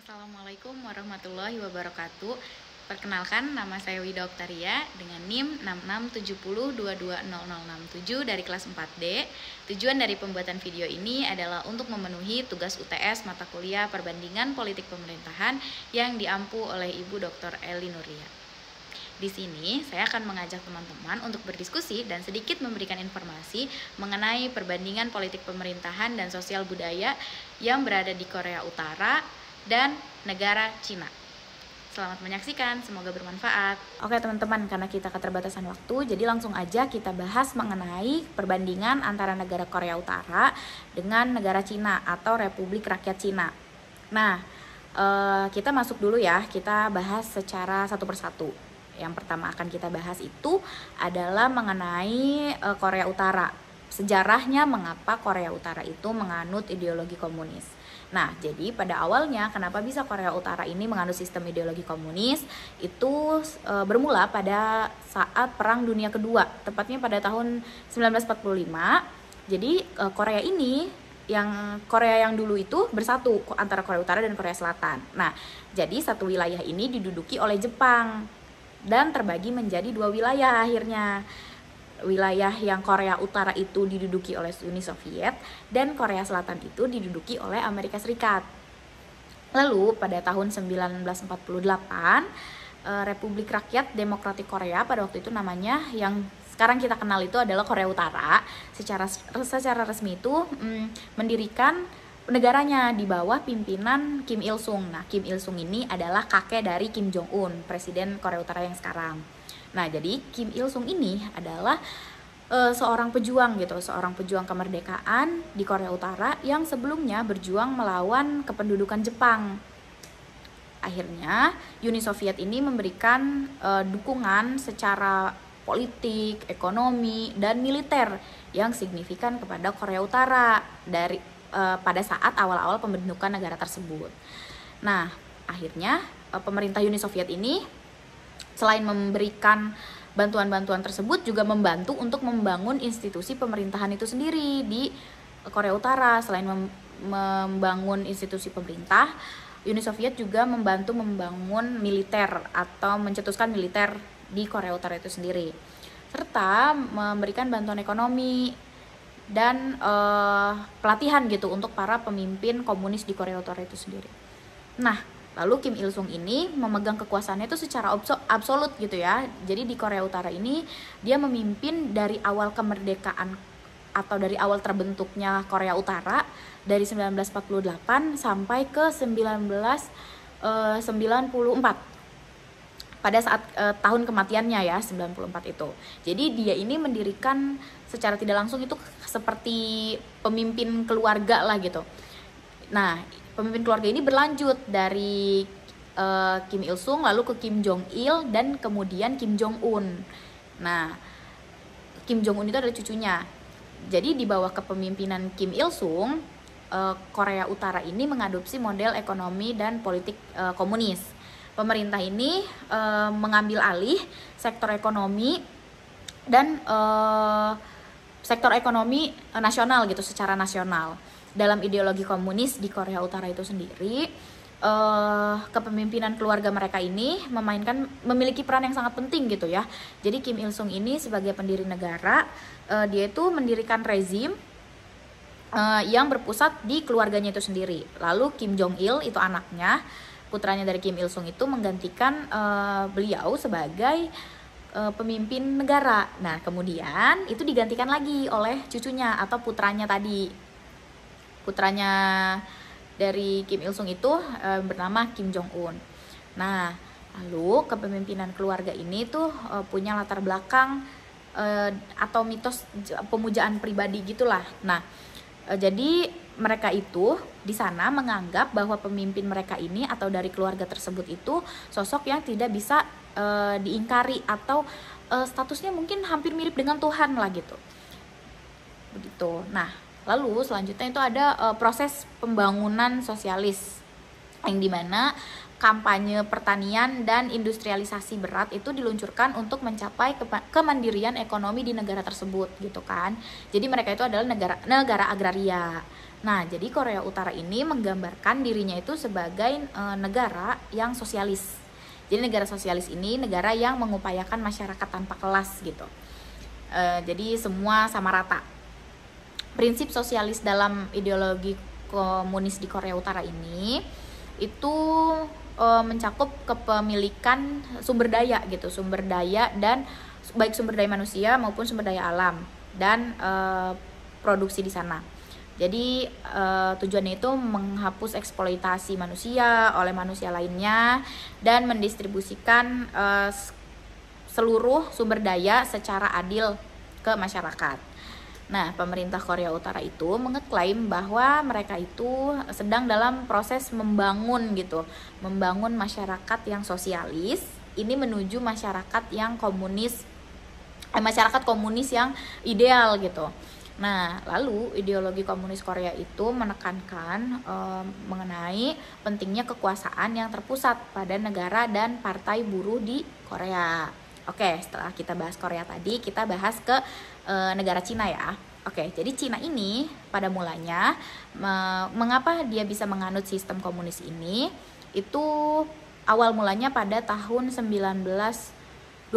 Assalamualaikum warahmatullahi wabarakatuh. Perkenalkan, nama saya Wida Oktaria dengan NIM 6670220067 dari kelas 4D. Tujuan dari pembuatan video ini adalah untuk memenuhi tugas UTS mata kuliah Perbandingan Politik Pemerintahan yang diampu oleh Ibu Dr. Eli Nuria. Di sini saya akan mengajak teman-teman untuk berdiskusi dan sedikit memberikan informasi mengenai perbandingan politik pemerintahan dan sosial budaya yang berada di Korea Utara dan negara Cina. Selamat menyaksikan, semoga bermanfaat. Oke teman-teman, karena kita keterbatasan waktu, jadi langsung aja kita bahas mengenai perbandingan antara negara Korea Utara dengan negara Cina atau Republik Rakyat Cina. Nah, kita masuk dulu ya, kita bahas secara satu persatu. Yang pertama akan kita bahas itu adalah mengenai Korea Utara. Sejarahnya mengapa Korea Utara itu menganut ideologi komunis. Nah, jadi pada awalnya kenapa bisa Korea Utara ini menganut sistem ideologi komunis itu bermula pada saat Perang Dunia Kedua, tepatnya pada tahun 1945. Jadi Korea yang dulu itu bersatu antara Korea Utara dan Korea Selatan. Nah, jadi satu wilayah ini diduduki oleh Jepang dan terbagi menjadi dua wilayah akhirnya. Wilayah yang Korea Utara itu diduduki oleh Uni Soviet dan Korea Selatan itu diduduki oleh Amerika Serikat. Lalu pada tahun 1948 Republik Rakyat Demokratik Korea, pada waktu itu namanya, yang sekarang kita kenal itu adalah Korea Utara, secara resmi itu mendirikan negaranya di bawah pimpinan Kim Il Sung. Nah, Kim Il Sung ini adalah kakek dari Kim Jong Un, presiden Korea Utara yang sekarang. Nah, jadi Kim Il Sung ini adalah seorang pejuang kemerdekaan di Korea Utara yang sebelumnya berjuang melawan kependudukan Jepang. Akhirnya Uni Soviet ini memberikan dukungan secara politik, ekonomi, dan militer yang signifikan kepada Korea Utara pada saat awal-awal pembentukan negara tersebut. Nah, akhirnya pemerintah Uni Soviet ini selain memberikan bantuan-bantuan tersebut juga membantu untuk membangun institusi pemerintahan itu sendiri di Korea Utara. Selain membangun institusi pemerintah, Uni Soviet juga membantu membangun militer atau mencetuskan militer di Korea Utara itu sendiri, serta memberikan bantuan ekonomi dan pelatihan gitu untuk para pemimpin komunis di Korea Utara itu sendiri. Nah, lalu Kim Il Sung ini memegang kekuasaannya itu secara absolut gitu ya. Jadi di Korea Utara ini dia memimpin dari awal kemerdekaan atau dari awal terbentuknya Korea Utara dari 1948 sampai ke 1994. Pada saat tahun kematiannya ya, 94 itu. Jadi dia ini mendirikan secara tidak langsung itu seperti pemimpin keluarga lah gitu. Nah, pemimpin keluarga ini berlanjut dari Kim Il Sung lalu ke Kim Jong Il dan kemudian Kim Jong Un. Nah, Kim Jong Un itu adalah cucunya. Jadi di bawah kepemimpinan Kim Il Sung, Korea Utara ini mengadopsi model ekonomi dan politik komunis. Pemerintah ini mengambil alih sektor ekonomi dan sektor ekonomi nasional gitu, secara nasional. Dalam ideologi komunis di Korea Utara itu sendiri, kepemimpinan keluarga mereka ini memiliki peran yang sangat penting gitu ya. Jadi Kim Il Sung ini sebagai pendiri negara, dia itu mendirikan rezim yang berpusat di keluarganya itu sendiri. Lalu Kim Jong Il itu anaknya, putranya dari Kim Il Sung itu menggantikan beliau sebagai pemimpin negara. Nah, kemudian itu digantikan lagi oleh cucunya atau putranya tadi. Putranya dari Kim Il Sung itu bernama Kim Jong Un. Nah, lalu kepemimpinan keluarga ini tuh punya latar belakang atau mitos pemujaan pribadi gitulah. Nah, jadi mereka itu di sana menganggap bahwa pemimpin mereka ini atau dari keluarga tersebut itu sosok yang tidak bisa diingkari atau statusnya mungkin hampir mirip dengan Tuhan lah gitu. Begitu. Nah, lalu selanjutnya itu ada proses pembangunan sosialis yang dimana kampanye pertanian dan industrialisasi berat itu diluncurkan untuk mencapai kemandirian ekonomi di negara tersebut gitu kan. Jadi mereka itu adalah negara agraria. Nah, jadi Korea Utara ini menggambarkan dirinya itu sebagai negara yang sosialis. Jadi negara sosialis ini negara yang mengupayakan masyarakat tanpa kelas gitu. Jadi semua sama rata. Prinsip sosialis dalam ideologi komunis di Korea Utara ini itu mencakup kepemilikan sumber daya gitu, sumber daya dan baik sumber daya manusia maupun sumber daya alam dan produksi di sana. Jadi tujuannya itu menghapus eksploitasi manusia oleh manusia lainnya dan mendistribusikan seluruh sumber daya secara adil ke masyarakat. Nah, pemerintah Korea Utara itu mengeklaim bahwa mereka itu sedang dalam proses membangun masyarakat yang sosialis, ini menuju masyarakat yang komunis, masyarakat komunis yang ideal gitu. Nah, lalu ideologi komunis Korea itu menekankan mengenai pentingnya kekuasaan yang terpusat pada negara dan partai buruh di Korea. Oke, setelah kita bahas Korea tadi, kita bahas ke negara Cina ya. Oke, jadi Cina ini pada mulanya mengapa dia bisa menganut sistem komunis ini? Itu awal mulanya pada tahun 1921.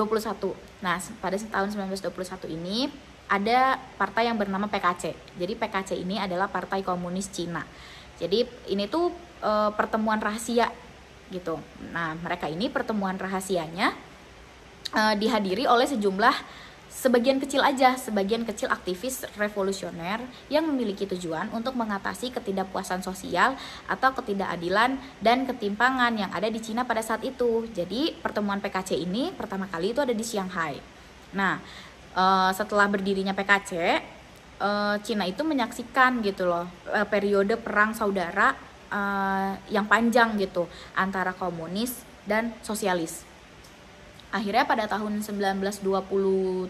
Nah, pada tahun 1921 ini ada partai yang bernama PKC. Jadi PKC ini adalah Partai Komunis Cina. Jadi ini tuh pertemuan rahasia gitu. Nah, mereka ini pertemuan rahasianya dihadiri oleh sebagian kecil aktivis revolusioner yang memiliki tujuan untuk mengatasi ketidakpuasan sosial atau ketidakadilan dan ketimpangan yang ada di Cina pada saat itu. Jadi pertemuan PKC ini pertama kali itu ada di Shanghai. Nah, setelah berdirinya PKC, Cina itu menyaksikan gitu loh periode perang saudara yang panjang gitu antara komunis dan sosialis. Akhirnya pada tahun 1927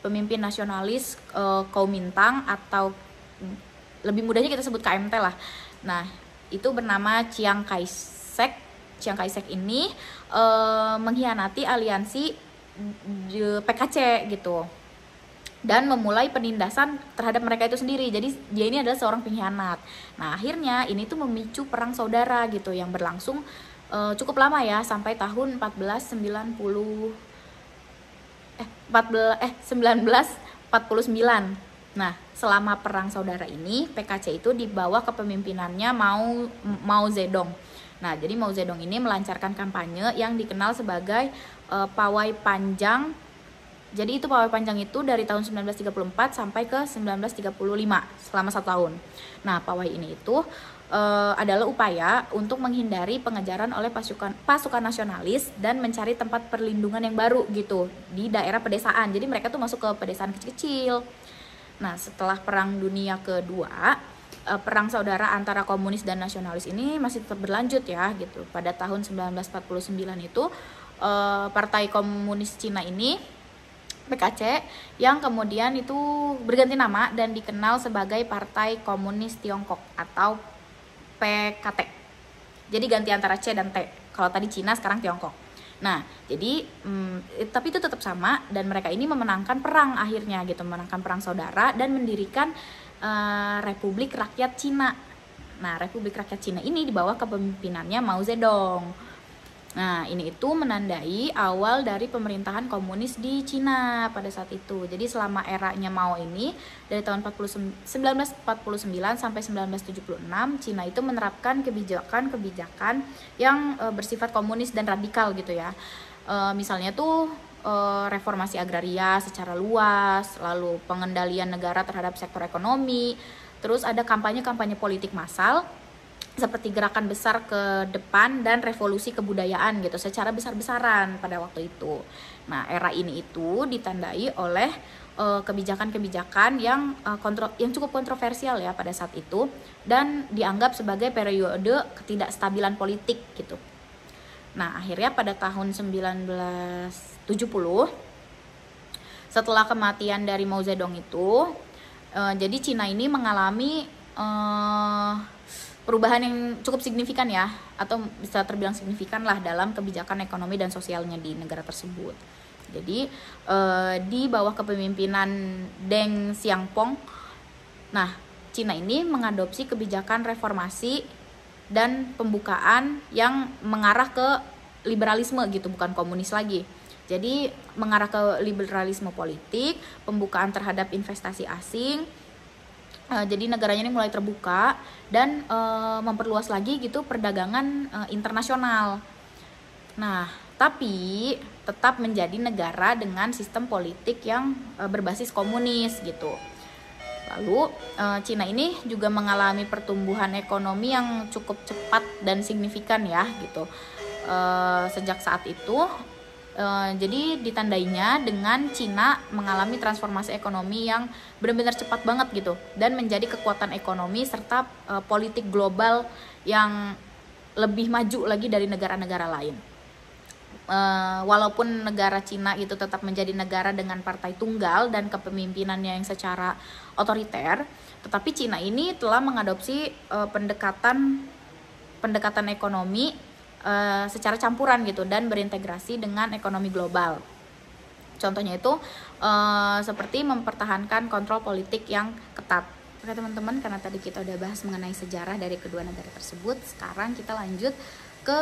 pemimpin nasionalis Kuomintang atau lebih mudahnya kita sebut KMT lah. Nah, itu bernama Chiang Kai-shek. Chiang Kai-shek ini mengkhianati aliansi PKC gitu. Dan memulai penindasan terhadap mereka itu sendiri. Jadi dia ini adalah seorang pengkhianat. Nah, akhirnya ini tuh memicu perang saudara gitu yang berlangsung cukup lama ya, sampai tahun 1949. Nah, selama perang saudara ini PKC itu di bawah kepemimpinannya Mao Zedong. Nah, jadi Mao Zedong ini melancarkan kampanye yang dikenal sebagai Pawai Panjang. Jadi itu Pawai Panjang itu dari tahun 1934 sampai ke 1935 selama 1 tahun. Nah, pawai ini itu adalah upaya untuk menghindari pengejaran oleh pasukan nasionalis dan mencari tempat perlindungan yang baru gitu di daerah pedesaan. Jadi mereka tuh masuk ke pedesaan kecil-kecil. Nah, setelah Perang Dunia Kedua, perang saudara antara komunis dan nasionalis ini masih tetap berlanjut ya gitu. Pada tahun 1949 itu Partai Komunis Cina ini PKC yang kemudian itu berganti nama dan dikenal sebagai Partai Komunis Tiongkok atau PKT. Jadi ganti antara C dan T. Kalau tadi Cina, sekarang Tiongkok. Nah, jadi tapi itu tetap sama dan mereka ini memenangkan perang akhirnya gitu, memenangkan perang saudara dan mendirikan Republik Rakyat Cina. Nah, Republik Rakyat Cina ini di bawah kepemimpinannya Mao Zedong. Nah, ini itu menandai awal dari pemerintahan komunis di Cina pada saat itu. Jadi selama eranya Mao ini dari tahun 1949 sampai 1976, Cina itu menerapkan kebijakan yang bersifat komunis dan radikal gitu ya. Misalnya tuh reformasi agraria secara luas, lalu pengendalian negara terhadap sektor ekonomi, terus ada kampanye-kampanye politik massal seperti gerakan besar ke depan dan revolusi kebudayaan gitu secara besar-besaran pada waktu itu. Nah, era ini itu ditandai oleh kebijakan-kebijakan yang cukup kontroversial ya pada saat itu dan dianggap sebagai periode ketidakstabilan politik gitu. Nah, akhirnya pada tahun 1970 setelah kematian dari Mao Zedong itu jadi Cina ini mengalami perubahan yang cukup signifikan ya, atau bisa terbilang signifikan lah dalam kebijakan ekonomi dan sosialnya di negara tersebut. Jadi di bawah kepemimpinan Deng Xiaoping, nah Cina ini mengadopsi kebijakan reformasi dan pembukaan yang mengarah ke liberalisme gitu, bukan komunis lagi. Jadi mengarah ke liberalisme politik, pembukaan terhadap investasi asing. Jadi negaranya ini mulai terbuka dan memperluas lagi gitu perdagangan internasional. Nah, tapi tetap menjadi negara dengan sistem politik yang berbasis komunis gitu. Lalu Cina ini juga mengalami pertumbuhan ekonomi yang cukup cepat dan signifikan ya gitu. Sejak saat itu jadi ditandainya dengan Cina mengalami transformasi ekonomi yang benar-benar cepat banget gitu, dan menjadi kekuatan ekonomi serta politik global yang lebih maju lagi dari negara-negara lain. Walaupun negara Cina itu tetap menjadi negara dengan partai tunggal dan kepemimpinannya yang secara otoriter, tetapi Cina ini telah mengadopsi pendekatan ekonomi secara campuran gitu dan berintegrasi dengan ekonomi global. Contohnya itu seperti mempertahankan kontrol politik yang ketat. Oke teman-teman, karena tadi kita udah bahas mengenai sejarah dari kedua negara tersebut, sekarang kita lanjut ke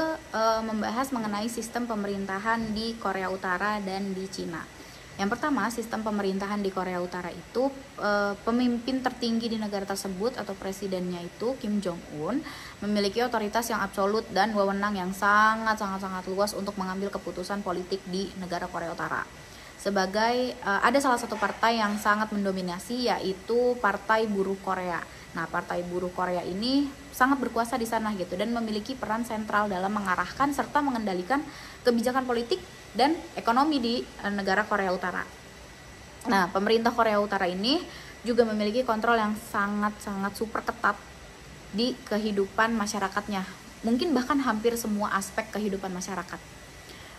membahas mengenai sistem pemerintahan di Korea Utara dan di Cina. Yang pertama, sistem pemerintahan di Korea Utara itu pemimpin tertinggi di negara tersebut atau presidennya itu Kim Jong Un memiliki otoritas yang absolut dan wewenang yang sangat luas untuk mengambil keputusan politik di negara Korea Utara. Sebagai ada salah satu partai yang sangat mendominasi, yaitu Partai Buruh Korea. Nah, Partai Buruh Korea ini sangat berkuasa di sana gitu dan memiliki peran sentral dalam mengarahkan serta mengendalikan kebijakan politik dan ekonomi di negara Korea Utara. Nah, pemerintah Korea Utara ini juga memiliki kontrol yang sangat super ketat di kehidupan masyarakatnya. Mungkin bahkan hampir semua aspek kehidupan masyarakat.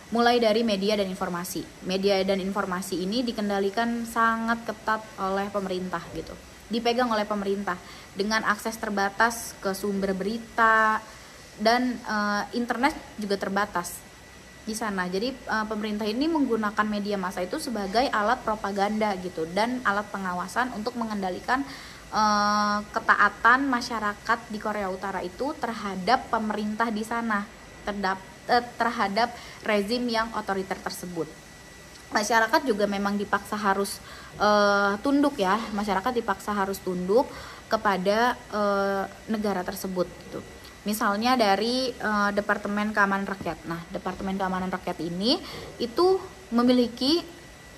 Mulai dari media dan informasi. Media dan informasi ini dikendalikan sangat ketat oleh pemerintah gitu. Dipegang oleh pemerintah dengan akses terbatas ke sumber berita dan internet juga terbatas di sana. Jadi pemerintah ini menggunakan media massa itu sebagai alat propaganda gitu dan alat pengawasan untuk mengendalikan ketaatan masyarakat di Korea Utara itu terhadap pemerintah di sana, terhadap rezim yang otoriter tersebut. Masyarakat juga memang dipaksa harus tunduk ya. Masyarakat dipaksa harus tunduk kepada negara tersebut gitu. Misalnya dari Departemen Keamanan Rakyat. Nah, Departemen Keamanan Rakyat ini itu memiliki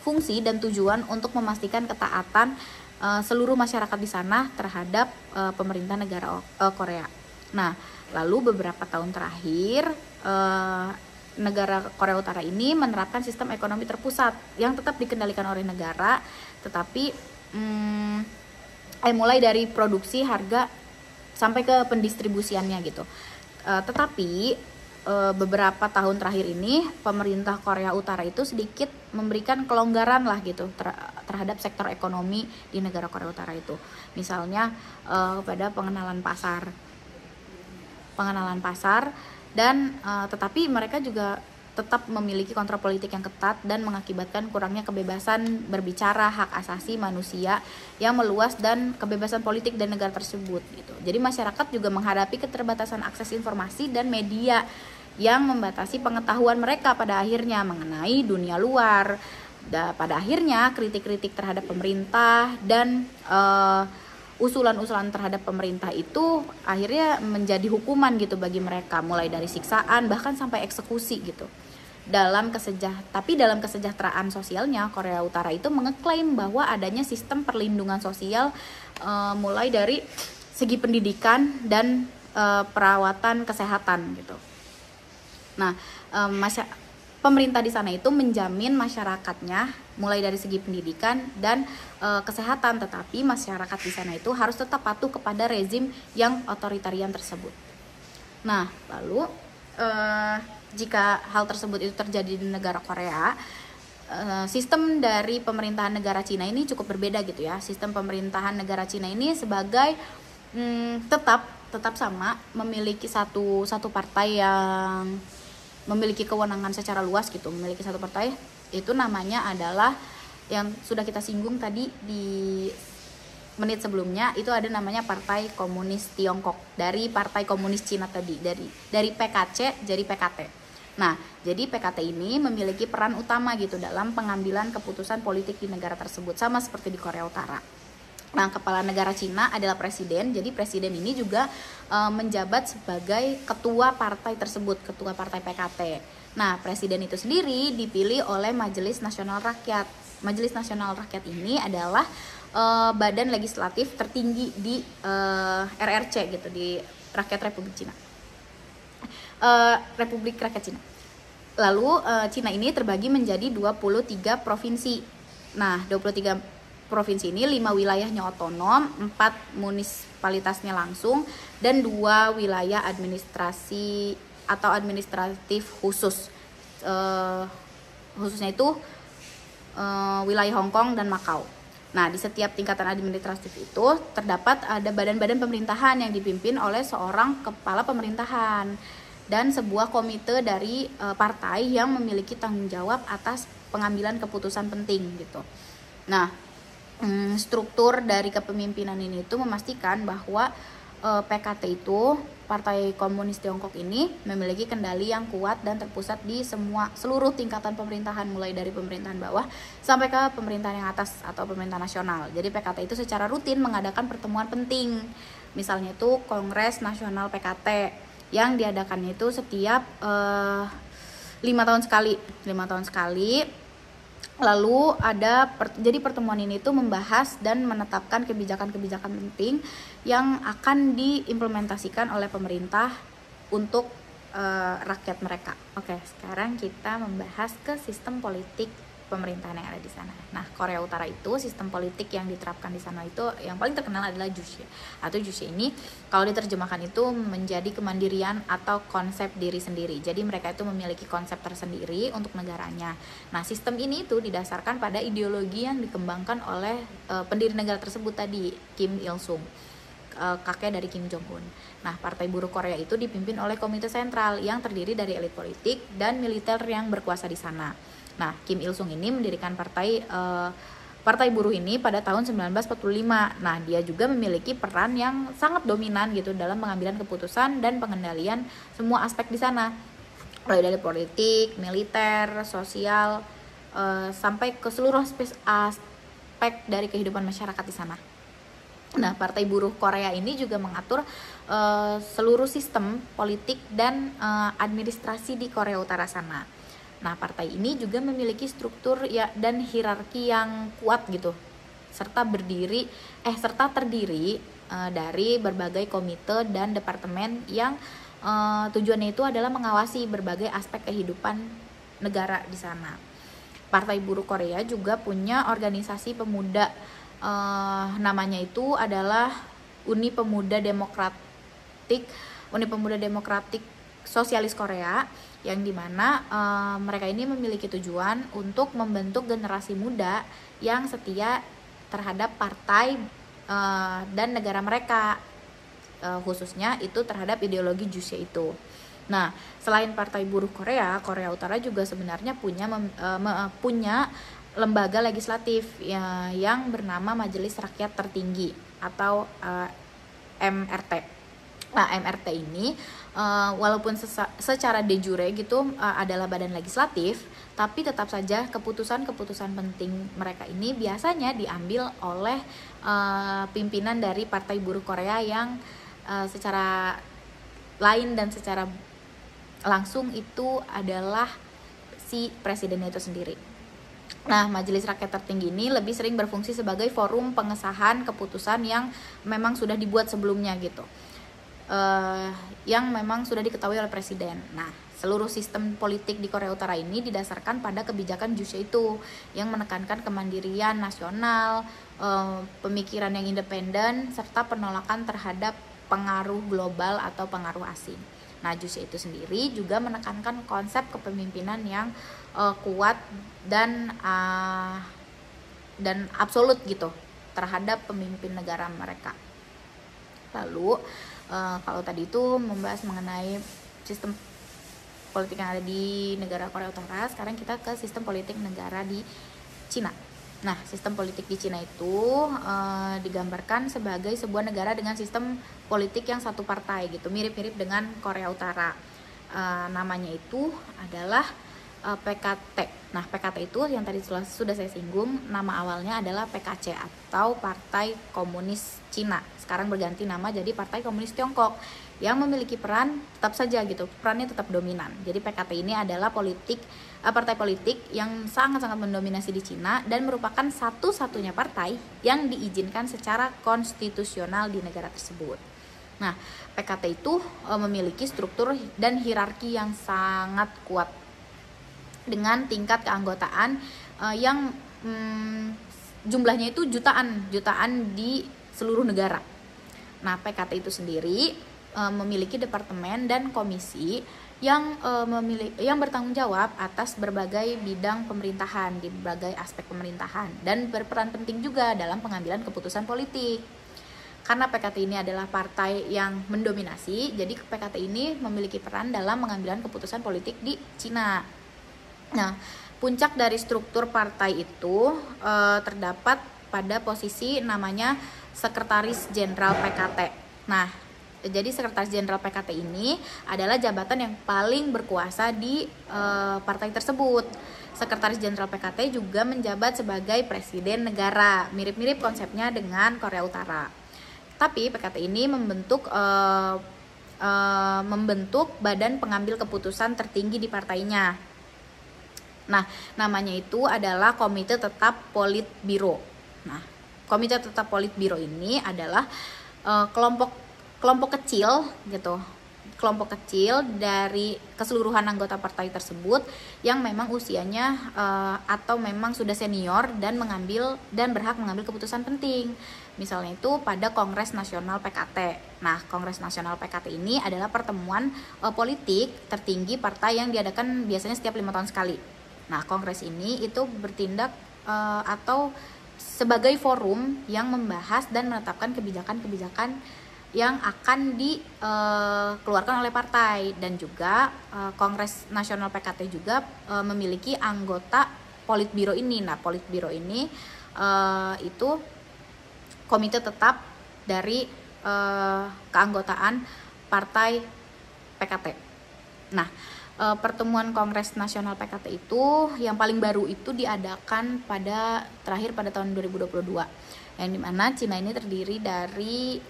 fungsi dan tujuan untuk memastikan ketaatan seluruh masyarakat di sana terhadap pemerintah negara Korea. Nah, lalu beberapa tahun terakhir negara Korea Utara ini menerapkan sistem ekonomi terpusat yang tetap dikendalikan oleh negara, tetapi mulai dari produksi, harga sampai ke pendistribusiannya gitu. Tetapi beberapa tahun terakhir ini pemerintah Korea Utara itu sedikit memberikan kelonggaran lah gitu terhadap sektor ekonomi di negara Korea Utara itu. Misalnya kepada pengenalan pasar dan tetapi mereka juga tetap memiliki kontrol politik yang ketat dan mengakibatkan kurangnya kebebasan berbicara, hak asasi manusia yang meluas dan kebebasan politik dan negara tersebut gitu. Jadi masyarakat juga menghadapi keterbatasan akses informasi dan media yang membatasi pengetahuan mereka pada akhirnya mengenai dunia luar. Pada akhirnya kritik-kritik terhadap pemerintah dan usulan-usulan terhadap pemerintah itu akhirnya menjadi hukuman gitu bagi mereka, mulai dari siksaan bahkan sampai eksekusi gitu. Tapi dalam kesejahteraan sosialnya Korea Utara itu mengeklaim bahwa adanya sistem perlindungan sosial mulai dari segi pendidikan dan perawatan kesehatan gitu. Nah, pemerintah di sana itu menjamin masyarakatnya mulai dari segi pendidikan dan kesehatan, tetapi masyarakat di sana itu harus tetap patuh kepada rezim yang otoritarian tersebut. Nah, lalu jika hal tersebut itu terjadi di negara Korea, sistem dari pemerintahan negara Cina ini cukup berbeda gitu ya. Sistem pemerintahan negara Cina ini sebagai tetap tetap sama, memiliki satu partai yang memiliki kewenangan secara luas gitu, memiliki satu partai. Itu namanya adalah yang sudah kita singgung tadi di menit sebelumnya, itu ada namanya Partai Komunis Tiongkok, dari Partai Komunis Cina tadi, dari PKC jadi PKT. Nah, jadi PKT ini memiliki peran utama gitu dalam pengambilan keputusan politik di negara tersebut, sama seperti di Korea Utara. Nah, kepala negara Cina adalah presiden, jadi presiden ini juga menjabat sebagai ketua partai tersebut, ketua partai PKT. Nah, presiden itu sendiri dipilih oleh Majelis Nasional Rakyat. Majelis Nasional Rakyat ini adalah badan legislatif tertinggi di RRC gitu, di Rakyat Republik Cina. Republik Rakyat Cina. Lalu Cina ini terbagi menjadi 23 provinsi. Nah, 23 provinsi ini 5 wilayahnya otonom, 4 munisipalitasnya langsung, dan 2 wilayah administrasi atau administratif khusus. Khususnya itu wilayah Hong Kong dan Makau. Nah, di setiap tingkatan administratif itu terdapat ada badan-badan pemerintahan yang dipimpin oleh seorang kepala pemerintahan dan sebuah komite dari partai yang memiliki tanggung jawab atas pengambilan keputusan penting gitu. Nah, struktur dari kepemimpinan ini itu memastikan bahwa PKT itu, Partai Komunis Tiongkok ini, memiliki kendali yang kuat dan terpusat di seluruh tingkatan pemerintahan, mulai dari pemerintahan bawah sampai ke pemerintahan yang atas atau pemerintah nasional. Jadi PKT itu secara rutin mengadakan pertemuan penting, misalnya itu Kongres Nasional PKT yang diadakannya itu setiap 5 tahun sekali. Lalu jadi pertemuan ini tuh membahas dan menetapkan kebijakan-kebijakan penting yang akan diimplementasikan oleh pemerintah untuk rakyat mereka. Oke, sekarang kita membahas ke sistem politik pemerintahan yang ada di sana. Nah, Korea Utara itu sistem politik yang diterapkan di sana itu yang paling terkenal adalah Juche. Atau Juche ini kalau diterjemahkan itu menjadi kemandirian atau konsep diri sendiri. Jadi mereka itu memiliki konsep tersendiri untuk negaranya. Nah, sistem ini itu didasarkan pada ideologi yang dikembangkan oleh pendiri negara tersebut tadi, Kim Il Sung, kakek dari Kim Jong Un. Nah, Partai Buruh Korea itu dipimpin oleh komite sentral yang terdiri dari elit politik dan militer yang berkuasa di sana. Nah, Kim Il Sung ini mendirikan Partai Buruh ini pada tahun 1945. Nah, dia juga memiliki peran yang sangat dominan gitu dalam pengambilan keputusan dan pengendalian semua aspek di sana, mulai dari politik, militer, sosial, sampai ke seluruh aspek dari kehidupan masyarakat di sana. Nah, Partai Buruh Korea ini juga mengatur seluruh sistem politik dan administrasi di Korea Utara sana. Nah, partai ini juga memiliki struktur dan hierarki yang kuat gitu, serta terdiri dari berbagai komite dan departemen yang tujuannya itu adalah mengawasi berbagai aspek kehidupan negara di sana. Partai Buruh Korea juga punya organisasi pemuda, namanya itu adalah Uni Pemuda Demokratik Sosialis Korea, yang dimana mereka ini memiliki tujuan untuk membentuk generasi muda yang setia terhadap partai dan negara mereka, khususnya itu terhadap ideologi Juche itu. Nah, selain Partai Buruh Korea Utara juga sebenarnya punya lembaga legislatif yang bernama Majelis Rakyat Tertinggi atau MRT. Nah, MRT ini walaupun secara de jure gitu adalah badan legislatif, tapi tetap saja keputusan-keputusan penting mereka ini biasanya diambil oleh pimpinan dari Partai Buruh Korea yang secara lain dan secara langsung itu adalah si presidennya itu sendiri. Nah, Majelis Rakyat Tertinggi ini lebih sering berfungsi sebagai forum pengesahan keputusan yang memang sudah dibuat sebelumnya gitu, yang memang sudah diketahui oleh presiden. Nah, seluruh sistem politik di Korea Utara ini didasarkan pada kebijakan Juche itu yang menekankan kemandirian nasional, pemikiran yang independen, serta penolakan terhadap pengaruh global atau pengaruh asing. Nah, Juche itu sendiri juga menekankan konsep kepemimpinan yang kuat dan absolut gitu terhadap pemimpin negara mereka. Lalu Kalau tadi itu membahas mengenai sistem politik yang ada di negara Korea Utara, sekarang kita ke sistem politik negara di Cina. Nah, sistem politik di Cina itu digambarkan sebagai sebuah negara dengan sistem politik yang satu partai gitu, mirip-mirip dengan Korea Utara. Namanya itu adalah PKT. Nah, PKT itu yang tadi sudah saya singgung, nama awalnya adalah PKC atau Partai Komunis Cina. Sekarang berganti nama jadi Partai Komunis Tiongkok, yang memiliki peran tetap saja gitu, perannya tetap dominan. Jadi PKT ini adalah partai politik yang sangat-sangat mendominasi di Cina dan merupakan satu-satunya partai yang diizinkan secara konstitusional di negara tersebut. Nah, PKT itu memiliki struktur dan hierarki yang sangat kuat dengan tingkat keanggotaan yang jumlahnya itu jutaan di seluruh negara. Nah, PKT itu sendiri memiliki departemen dan komisi yang bertanggung jawab atas berbagai bidang pemerintahan di berbagai aspek pemerintahan dan berperan penting juga dalam pengambilan keputusan politik. Karena PKT ini adalah partai yang mendominasi, jadi PKT ini memiliki peran dalam pengambilan keputusan politik di Cina. Nah, puncak dari struktur partai itu terdapat pada posisi namanya Sekretaris Jenderal PKT. Nah, jadi Sekretaris Jenderal PKT ini adalah jabatan yang paling berkuasa di partai tersebut. Sekretaris Jenderal PKT juga menjabat sebagai Presiden negara, mirip-mirip konsepnya dengan Korea Utara. Tapi PKT ini membentuk badan pengambil keputusan tertinggi di partainya. Nah, namanya itu adalah Komite Tetap Politbiro. Nah, Komite Tetap Politbiro ini adalah kelompok kecil gitu. Kelompok kecil dari keseluruhan anggota partai tersebut yang memang usianya atau memang sudah senior dan berhak mengambil keputusan penting. Misalnya itu pada Kongres Nasional PKT. Nah, Kongres Nasional PKT ini adalah pertemuan politik tertinggi partai yang diadakan biasanya setiap 5 tahun sekali. Nah, kongres ini itu bertindak atau sebagai forum yang membahas dan menetapkan kebijakan-kebijakan yang akan dikeluarkan oleh partai, dan juga Kongres Nasional PKT juga memiliki anggota Politbiro ini. Nah, Politbiro ini itu komite tetap dari keanggotaan partai PKT. Nah, pertemuan Kongres Nasional PKT itu yang paling baru itu diadakan terakhir pada tahun 2022, yang dimana Cina ini terdiri dari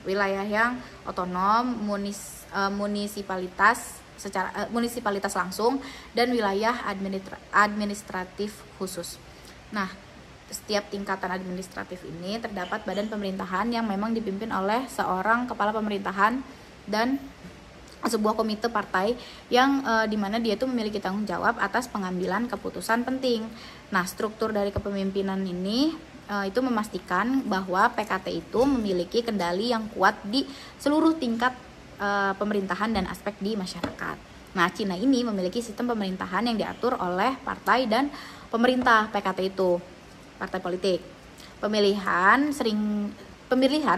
wilayah yang otonom, munisipalitas langsung, dan wilayah administratif khusus. Nah, setiap tingkatan administratif ini terdapat badan pemerintahan yang memang dipimpin oleh seorang kepala pemerintahan dan sebuah komite partai yang dimana dia itu memiliki tanggung jawab atas pengambilan keputusan penting. Nah, struktur dari kepemimpinan ini itu memastikan bahwa PKT itu memiliki kendali yang kuat di seluruh tingkat pemerintahan dan aspek di masyarakat. Nah, Cina ini memiliki sistem pemerintahan yang diatur oleh partai dan pemerintah PKT itu, partai politik. Pemilihan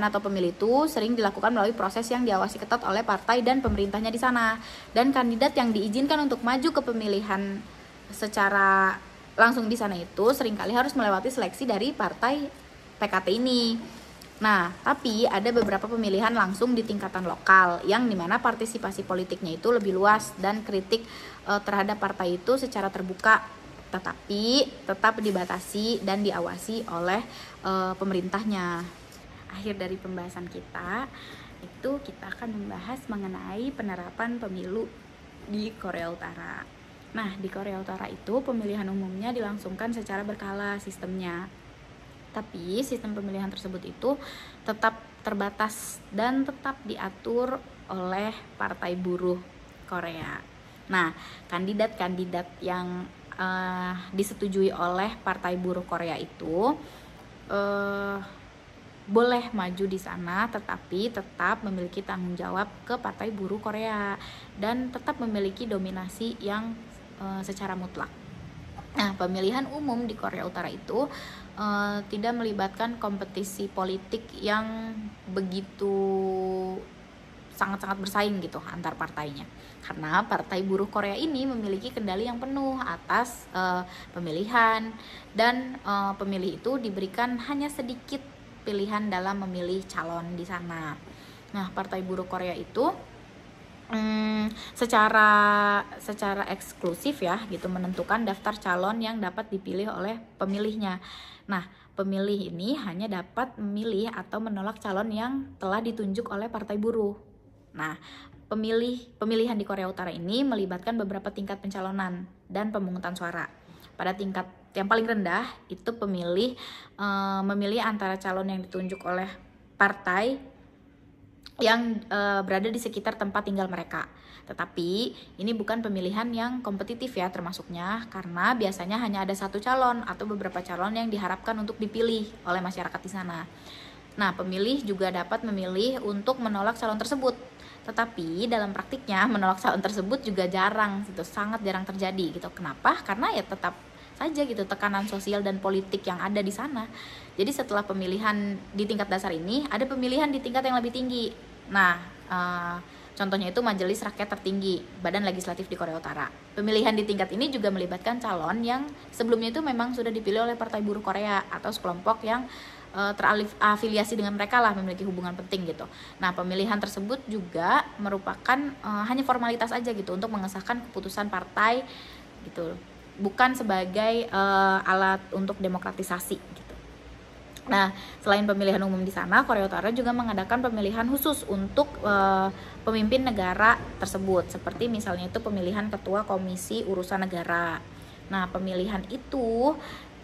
atau pemilih itu sering dilakukan melalui proses yang diawasi ketat oleh partai dan pemerintahnya di sana. Dan kandidat yang diizinkan untuk maju ke pemilihan secara langsung di sana itu seringkali harus melewati seleksi dari partai PKT ini. Nah, tapi ada beberapa pemilihan langsung di tingkatan lokal yang dimana partisipasi politiknya itu lebih luas dan kritik terhadap partai itu secara terbuka, tetapi tetap dibatasi dan diawasi oleh pemerintahnya. Akhir dari pembahasan kita itu kita akan membahas mengenai penerapan pemilu di Korea Utara. Nah, di Korea Utara itu pemilihan umumnya dilangsungkan secara berkala sistemnya. Tapi sistem pemilihan tersebut itu tetap terbatas dan tetap diatur oleh Partai Buruh Korea. Nah, kandidat-kandidat yang disetujui oleh Partai Buruh Korea itu boleh maju di sana, tetapi tetap memiliki tanggung jawab ke Partai Buruh Korea dan tetap memiliki dominasi yang secara mutlak. Nah, pemilihan umum di Korea Utara itu tidak melibatkan kompetisi politik yang begitu sangat-sangat bersaing gitu antar partainya, karena Partai Buruh Korea ini memiliki kendali yang penuh atas pemilihan, dan pemilih itu diberikan hanya sedikit pilihan dalam memilih calon di sana. Nah, Partai Buruh Korea itu secara eksklusif ya gitu menentukan daftar calon yang dapat dipilih oleh pemilihnya. Nah, pemilih ini hanya dapat memilih atau menolak calon yang telah ditunjuk oleh Partai Buruh. Nah, pemilihan di Korea Utara ini melibatkan beberapa tingkat pencalonan dan pemungutan suara. Pada tingkat yang paling rendah itu pemilih memilih antara calon yang ditunjuk oleh partai yang berada di sekitar tempat tinggal mereka. Tetapi ini bukan pemilihan yang kompetitif ya termasuknya, karena biasanya hanya ada satu calon atau beberapa calon yang diharapkan untuk dipilih oleh masyarakat di sana. Nah, pemilih juga dapat memilih untuk menolak calon tersebut. Tetapi dalam praktiknya menolak calon tersebut juga jarang gitu, sangat jarang terjadi gitu. Kenapa? Karena ya tetap saja gitu tekanan sosial dan politik yang ada di sana. Jadi setelah pemilihan di tingkat dasar ini, ada pemilihan di tingkat yang lebih tinggi. Nah, contohnya itu Majelis Rakyat Tertinggi, badan legislatif di Korea Utara. Pemilihan di tingkat ini juga melibatkan calon yang sebelumnya itu memang sudah dipilih oleh Partai Buruh Korea atau sekelompok yang terafiliasi dengan mereka lah, memiliki hubungan penting gitu. Nah, pemilihan tersebut juga merupakan hanya formalitas aja gitu untuk mengesahkan keputusan partai gitu, bukan sebagai alat untuk demokratisasi gitu. Nah, selain pemilihan umum di sana, Korea Utara juga mengadakan pemilihan khusus untuk pemimpin negara tersebut, seperti misalnya itu pemilihan ketua Komisi Urusan Negara. Nah, pemilihan itu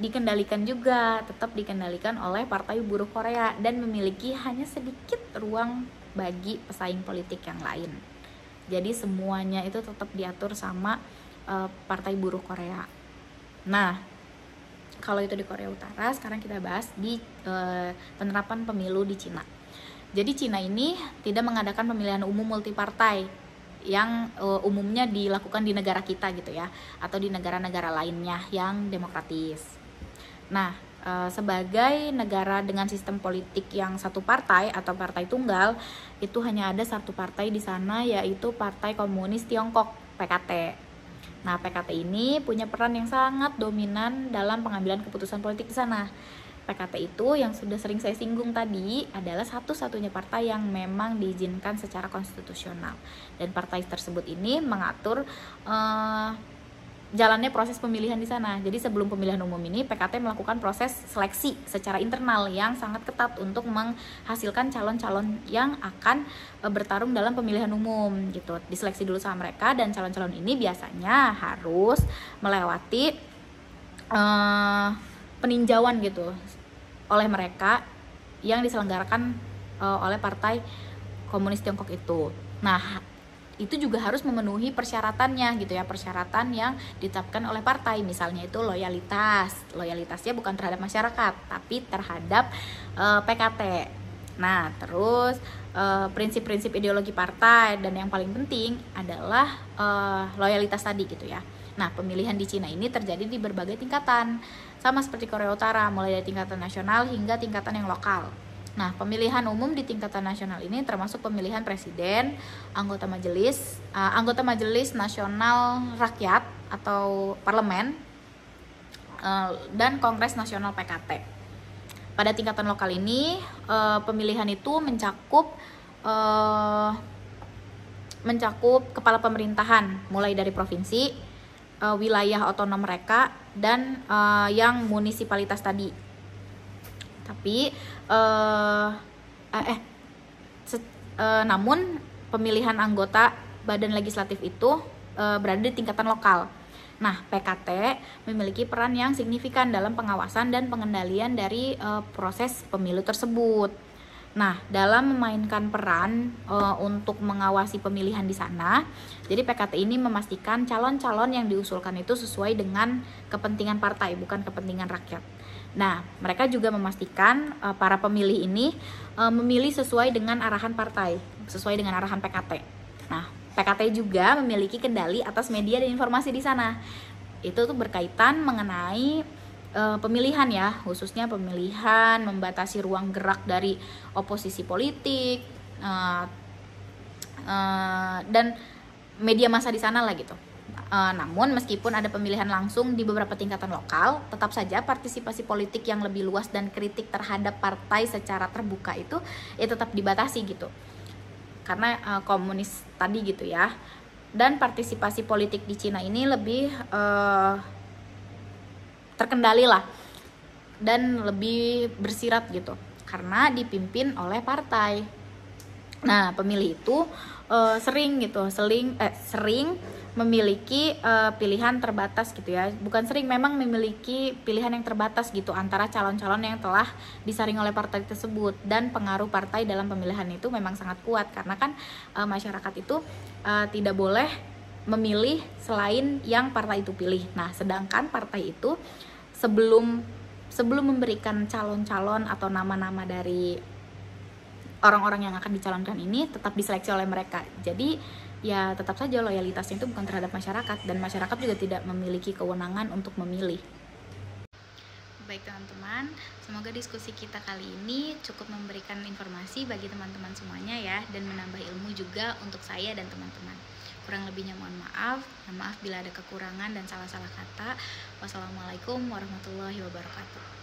tetap dikendalikan oleh Partai Buruh Korea dan memiliki hanya sedikit ruang bagi pesaing politik yang lain. Jadi semuanya itu tetap diatur sama Partai Buruh Korea. Nah, kalau itu di Korea Utara, sekarang kita bahas di penerapan pemilu di Cina. Jadi Cina ini tidak mengadakan pemilihan umum multipartai yang umumnya dilakukan di negara kita gitu ya, atau di negara-negara lainnya yang demokratis. Nah, sebagai negara dengan sistem politik yang satu partai atau partai tunggal, itu hanya ada satu partai di sana, yaitu Partai Komunis Tiongkok, PKT. Nah, PKT ini punya peran yang sangat dominan dalam pengambilan keputusan politik di sana. PKT itu yang sudah sering saya singgung tadi adalah satu-satunya partai yang memang diizinkan secara konstitusional, dan partai tersebut ini mengatur jalannya proses pemilihan di sana. Jadi sebelum pemilihan umum ini, PKT melakukan proses seleksi secara internal yang sangat ketat untuk menghasilkan calon-calon yang akan bertarung dalam pemilihan umum gitu. Diseleksi dulu sama mereka, dan calon-calon ini biasanya harus melewati peninjauan gitu oleh mereka yang diselenggarakan oleh Partai Komunis Tiongkok itu. Nah, itu juga harus memenuhi persyaratannya gitu ya, persyaratan yang ditetapkan oleh partai, misalnya itu loyalitasnya bukan terhadap masyarakat tapi terhadap PKT. Nah, terus prinsip-prinsip ideologi partai, dan yang paling penting adalah loyalitas tadi gitu ya. Nah, pemilihan di Cina ini terjadi di berbagai tingkatan, sama seperti Korea Utara, mulai dari tingkatan nasional hingga tingkatan yang lokal. Nah, pemilihan umum di tingkatan nasional ini termasuk pemilihan presiden, anggota majelis nasional rakyat atau parlemen, dan kongres nasional PKT. Pada tingkatan lokal ini, pemilihan itu mencakup kepala pemerintahan, mulai dari provinsi, wilayah otonom mereka, dan yang munisipalitas tadi. Tapi namun pemilihan anggota badan legislatif itu berada di tingkatan lokal. Nah, PKT memiliki peran yang signifikan dalam pengawasan dan pengendalian dari proses pemilu tersebut. Nah, dalam memainkan peran untuk mengawasi pemilihan di sana, jadi PKT ini memastikan calon-calon yang diusulkan itu sesuai dengan kepentingan partai, bukan kepentingan rakyat. Nah, mereka juga memastikan para pemilih ini memilih sesuai dengan arahan partai, sesuai dengan arahan PKT. Nah, PKT juga memiliki kendali atas media dan informasi di sana. Itu tuh berkaitan mengenai pemilihan ya, khususnya pemilihan, membatasi ruang gerak dari oposisi politik, dan media massa di sana lah gitu. Namun meskipun ada pemilihan langsung di beberapa tingkatan lokal, tetap saja partisipasi politik yang lebih luas dan kritik terhadap partai secara terbuka itu ya tetap dibatasi gitu. Karena komunis tadi gitu ya. Dan partisipasi politik di Cina ini lebih terkendali lah dan lebih bersirat gitu, karena dipimpin oleh partai. Nah, pemilih itu sering memiliki pilihan terbatas gitu ya. Bukan sering, memang memiliki pilihan yang terbatas gitu antara calon-calon yang telah disaring oleh partai tersebut, dan pengaruh partai dalam pemilihan itu memang sangat kuat karena kan masyarakat itu tidak boleh memilih selain yang partai itu pilih. Nah, sedangkan partai itu sebelum memberikan calon-calon atau nama-nama dari orang-orang yang akan dicalonkan ini tetap diseleksi oleh mereka. Jadi ya tetap saja loyalitasnya itu bukan terhadap masyarakat, dan masyarakat juga tidak memiliki kewenangan untuk memilih. Baik teman-teman, semoga diskusi kita kali ini cukup memberikan informasi bagi teman-teman semuanya ya, dan menambah ilmu juga untuk saya dan teman-teman. Kurang lebihnya mohon maaf. Maaf bila ada kekurangan dan salah-salah kata. Wassalamualaikum warahmatullahi wabarakatuh.